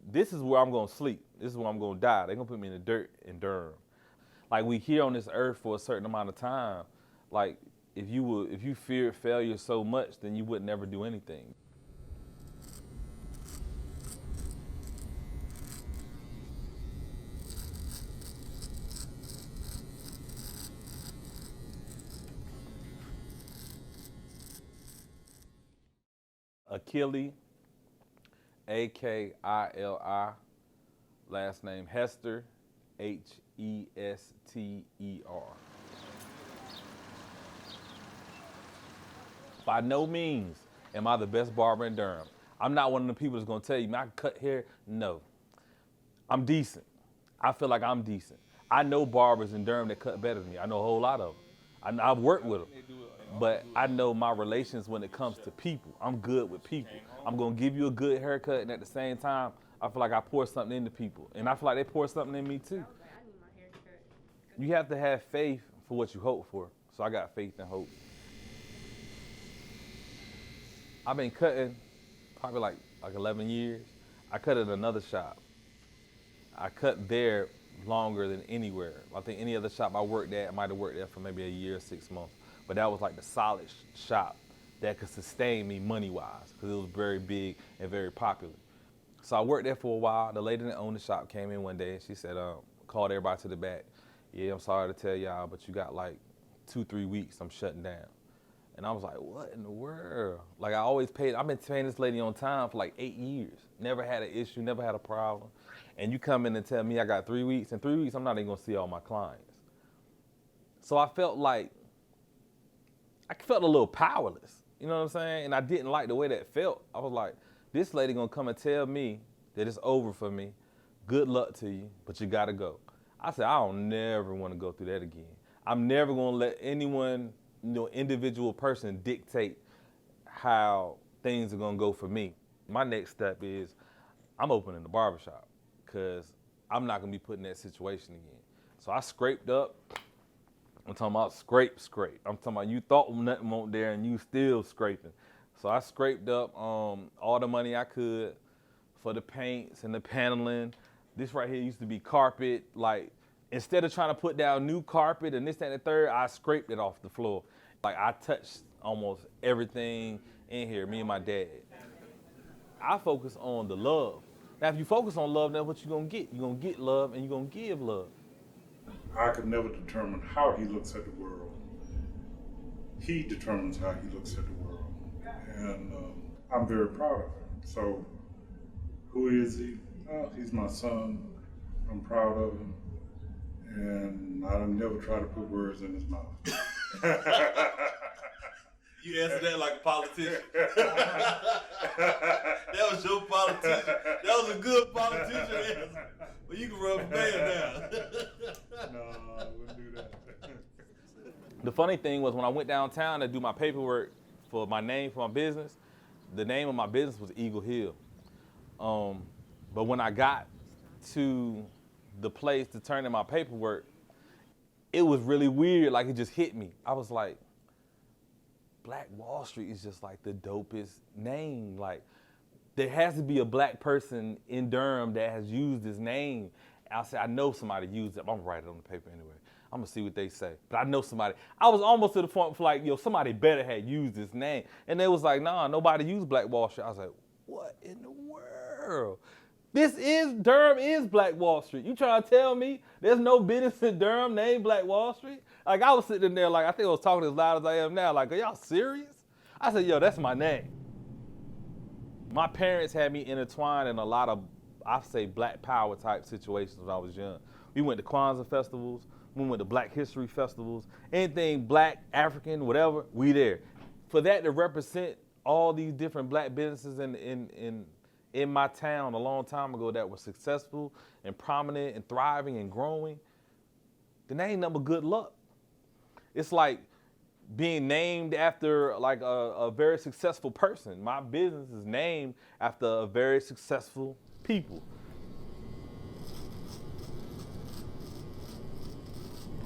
this is where I'm gonna sleep. This is where I'm gonna die. They're gonna put me in the dirt in Durham. Like, we here on this earth for a certain amount of time. Like, if you feared failure so much, then you would never do anything. Akili, Akili, last name Hester, Hester. By no means am I the best barber in Durham. I'm not one of the people that's gonna tell you, man, I can cut hair. No, I'm decent. I feel like I'm decent. I know barbers in Durham that cut better than me. I know a whole lot of them. I've worked with them. But I know my relations when it comes to people. I'm good with people. I'm gonna give you a good haircut, and at the same time, I feel like I pour something into people. And I feel like they pour something in me too. You have to have faith for what you hope for. So I got faith and hope. I've been cutting probably like 11 years. I cut at another shop. I cut there longer than anywhere. I think any other shop I worked at, I might have worked there for maybe a year or 6 months. But that was like the solid shop that could sustain me money-wise, because it was very big and very popular. So I worked there for a while. The lady that owned the shop came in one day and she said, called everybody to the back. Yeah, I'm sorry to tell y'all, but you got like 2-3 weeks, I'm shutting down. And I was like, what in the world? Like, I've been paying this lady on time for like 8 years. Never had an issue, never had a problem. And you come in and tell me I got 3 weeks. In 3 weeks, I'm not even gonna see all my clients. So I felt a little powerless, you know what I'm saying? And I didn't like the way that felt. I was like, this lady gonna come and tell me that it's over for me. Good luck to you, but you gotta go. I said, I don't never wanna go through that again. I'm never gonna let anyone, individual person dictate how things are gonna go for me. My next step is I'm opening the barbershop, because I'm not gonna be put in that situation again. So I scraped up. I'm talking about scrape. I'm talking about you thought nothing won't there and you still scraping. So I scraped up all the money I could for the paints and the paneling. This right here used to be carpet. Like, instead of trying to put down new carpet and this, that, and the third, I scraped it off the floor. Like, I touched almost everything in here, me and my dad. I focus on the love. Now, if you focus on love, that's what you're gonna get. You're gonna get love and you're gonna give love. I could never determine how he looks at the world. He determines how he looks at the world. And I'm very proud of him. So, who is he? Oh, he's my son. I'm proud of him. And I never try to put words in his mouth. You answered that like a politician. That was your politician. That was a good politician answer. Well, you can rub a man down. No, I wouldn't do that. The funny thing was, when I went downtown to do my paperwork for my name for my business, the name of my business was Eagle Hill. But when I got to the place to turn in my paperwork, it was really weird. Like, it just hit me. I was like, Black Wall Street is just like the dopest name. Like, there has to be a black person in Durham that has used this name. I said, I know somebody used it. I'm gonna write it on the paper anyway. I'm gonna see what they say. But I know somebody. I was almost to the point for like, somebody better had used this name. And they was like, nah, nobody used Black Wall Street. I was like, what in the world? Durham is Black Wall Street. You trying to tell me there's no business in Durham named Black Wall Street? Like, I was sitting there like, I think I was talking as loud as I am now. Like, are y'all serious? I said, yo, that's my name. My parents had me intertwined in a lot of, I say, black power type situations when I was young. We went to Kwanzaa festivals. We went to Black History festivals. Anything black, African, whatever, we there. For that to represent all these different black businesses in my town a long time ago that were successful and prominent and thriving and growing, then that ain't nothing but good luck. It's like being named after like a very successful person. My business is named after a very successful people.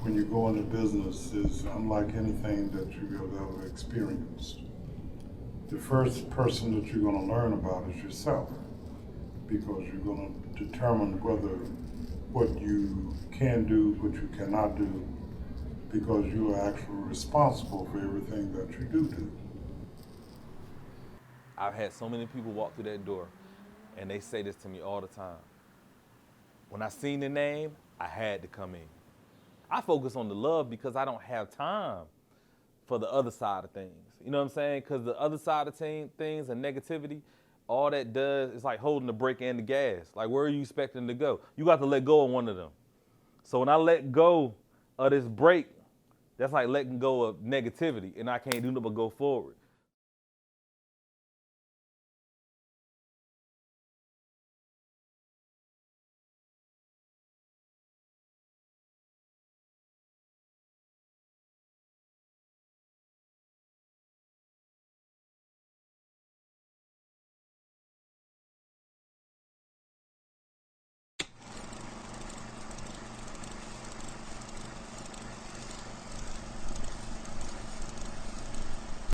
When you go into business, it's unlike anything that you have ever experienced. The first person that you're going to learn about is yourself, because you're going to determine whether what you can do, what you cannot do, because you are actually responsible for everything that you do. I've had so many people walk through that door, and they say this to me all the time. When I seen the name, I had to come in. I focus on the love because I don't have time for the other side of things. You know what I'm saying? Because the other side of things and negativity, all that does is like holding the brake and the gas. Like, where are you expecting to go? You got to let go of one of them. So when I let go of this brake, that's like letting go of negativity, and I can't do nothing but go forward.